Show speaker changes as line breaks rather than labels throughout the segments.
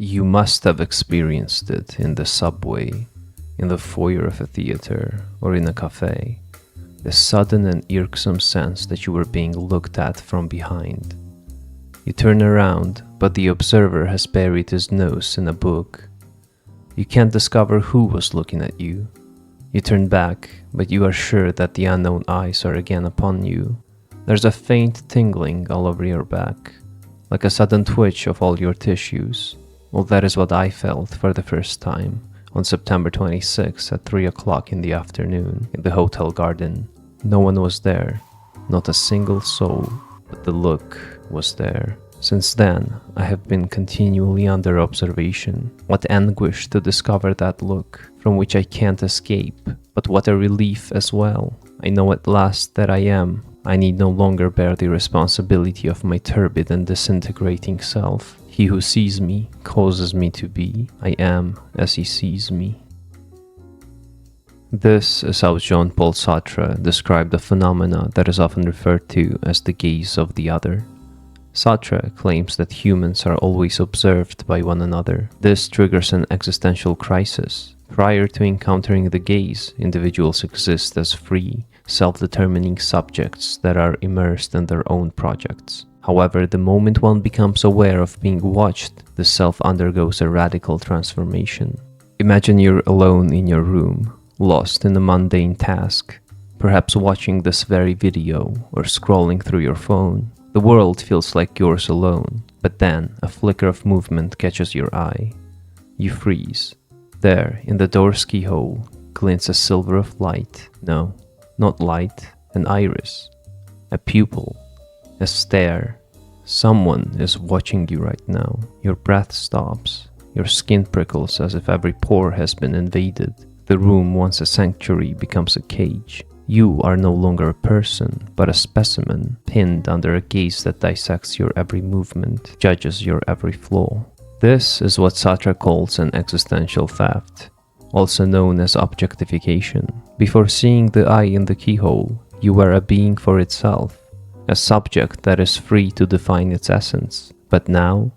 You must have experienced it in the subway, in the foyer of a theater, or in a cafe. The sudden and irksome sense that you were being looked at from behind. You turn around, but the observer has buried his nose in a book. You can't discover who was looking at you. You turn back, but you are sure that the unknown eyes are again upon you. There's a faint tingling all over your back, like a sudden twitch of all your tissues. Well, that is what I felt for the first time on September 26 at 3 o'clock in the afternoon in the hotel garden. No one was there, not a single soul, but the look was there. Since then, I have been continually under observation. What anguish to discover that look, from which I can't escape, but what a relief as well. I know at last that I need no longer bear the responsibility of my turbid and disintegrating self. He who sees me causes me to be. I am as he sees me. This is how Jean-Paul Sartre described a phenomena that is often referred to as the gaze of the other. Sartre claims that humans are always observed by one another. This triggers an existential crisis. Prior to encountering the gaze, individuals exist as free, self-determining subjects that are immersed in their own projects. However, the moment one becomes aware of being watched, the self undergoes a radical transformation. Imagine you're alone in your room, lost in a mundane task, perhaps watching this very video or scrolling through your phone. The world feels like yours alone, but then a flicker of movement catches your eye. You freeze. There, in the door's keyhole, glints a silver of light. No, not light, an iris, a pupil, a stare. Someone is watching you right now. Your breath stops. Your skin prickles as if every pore has been invaded. The room, once a sanctuary, becomes a cage. You are no longer a person, but a specimen, pinned under a gaze that dissects your every movement, judges your every flaw. This is what Sartre calls an existential theft, also known as objectification. Before seeing the eye in the keyhole, you were a being for itself, a subject that is free to define its essence. But now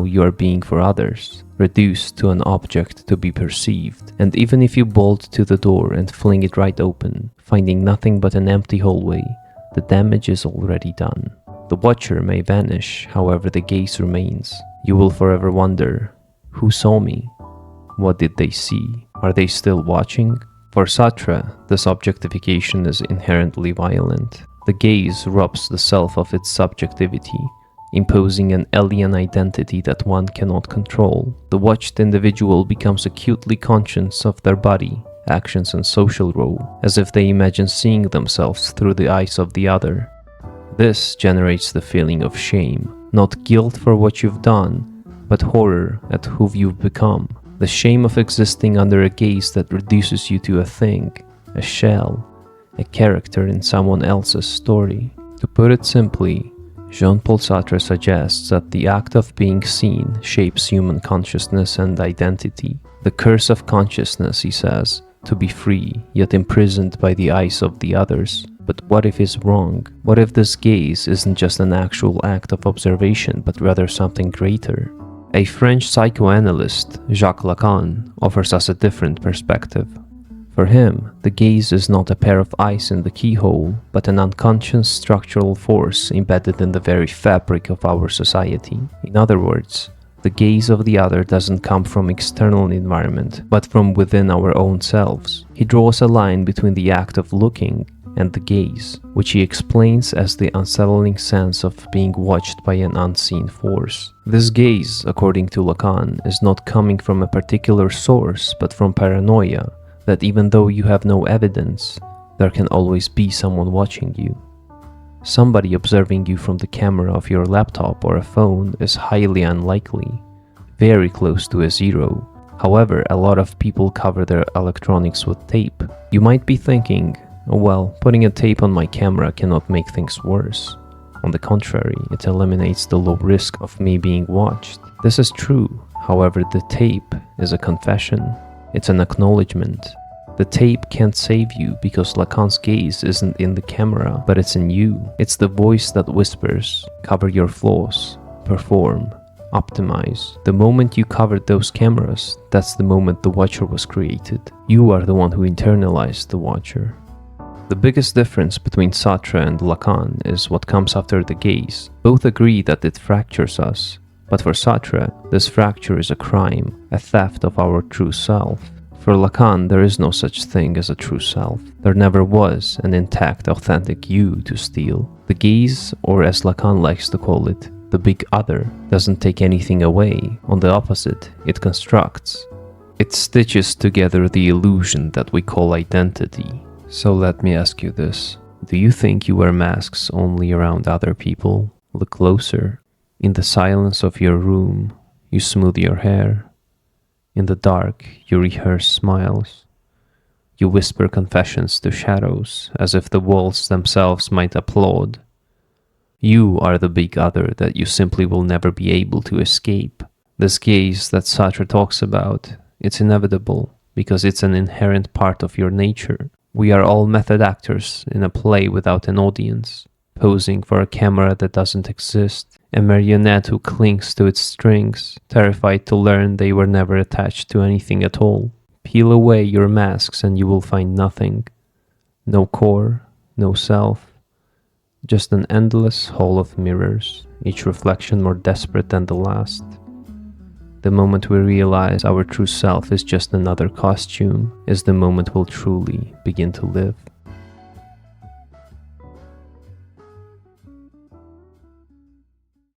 you are being for others, reduced to an object to be perceived. And even if you bolt to the door and fling it right open, finding nothing but an empty hallway, the damage is already done. The watcher may vanish, however the gaze remains. You will forever wonder, who saw me? What did they see? Are they still watching? For Sartre, this objectification is inherently violent. The gaze robs the self of its subjectivity, imposing an alien identity that one cannot control. The watched individual becomes acutely conscious of their body, actions and social role, as if they imagine seeing themselves through the eyes of the other. This generates the feeling of shame, not guilt for what you've done, but horror at who you've become. The shame of existing under a gaze that reduces you to a thing, a shell, a character in someone else's story. To put it simply, Jean-Paul Sartre suggests that the act of being seen shapes human consciousness and identity. The curse of consciousness, he says, to be free, yet imprisoned by the eyes of the others. But what if he's wrong? What if this gaze isn't just an actual act of observation, but rather something greater? A French psychoanalyst, Jacques Lacan, offers us a different perspective. For him, the gaze is not a pair of eyes in the keyhole, but an unconscious structural force embedded in the very fabric of our society. In other words, the gaze of the other doesn't come from external environment, but from within our own selves. He draws a line between the act of looking and the gaze, which he explains as the unsettling sense of being watched by an unseen force. This gaze, according to Lacan, is not coming from a particular source, but from paranoia, that even though you have no evidence, there can always be someone watching you. Somebody observing you from the camera of your laptop or a phone is highly unlikely, very close to a zero. However, a lot of people cover their electronics with tape. You might be thinking, oh well, putting a tape on my camera cannot make things worse. On the contrary, it eliminates the low risk of me being watched. This is true. However, the tape is a confession. It's an acknowledgement. The tape can't save you because Lacan's gaze isn't in the camera, but it's in you. It's the voice that whispers, cover your flaws, perform, optimize. The moment you covered those cameras, that's the moment the watcher was created. You are the one who internalized the watcher. The biggest difference between Sartre and Lacan is what comes after the gaze. Both agree that it fractures us, but for Sartre, this fracture is a crime, a theft of our true self. For Lacan, there is no such thing as a true self. There never was an intact, authentic you to steal. The gaze, or as Lacan likes to call it, the big other, doesn't take anything away. On the opposite, it constructs. It stitches together the illusion that we call identity. So let me ask you this. Do you think you wear masks only around other people? Look closer. In the silence of your room, you smooth your hair. In the dark, you rehearse smiles. You whisper confessions to shadows, as if the walls themselves might applaud. You are the big other that you simply will never be able to escape. This gaze that Sartre talks about, it's inevitable, because it's an inherent part of your nature. We are all method actors in a play without an audience, posing for a camera that doesn't exist, a marionette who clings to its strings, terrified to learn they were never attached to anything at all. Peel away your masks and you will find nothing. No core, no self, just an endless hall of mirrors, each reflection more desperate than the last. The moment we realize our true self is just another costume is the moment we'll truly begin to live.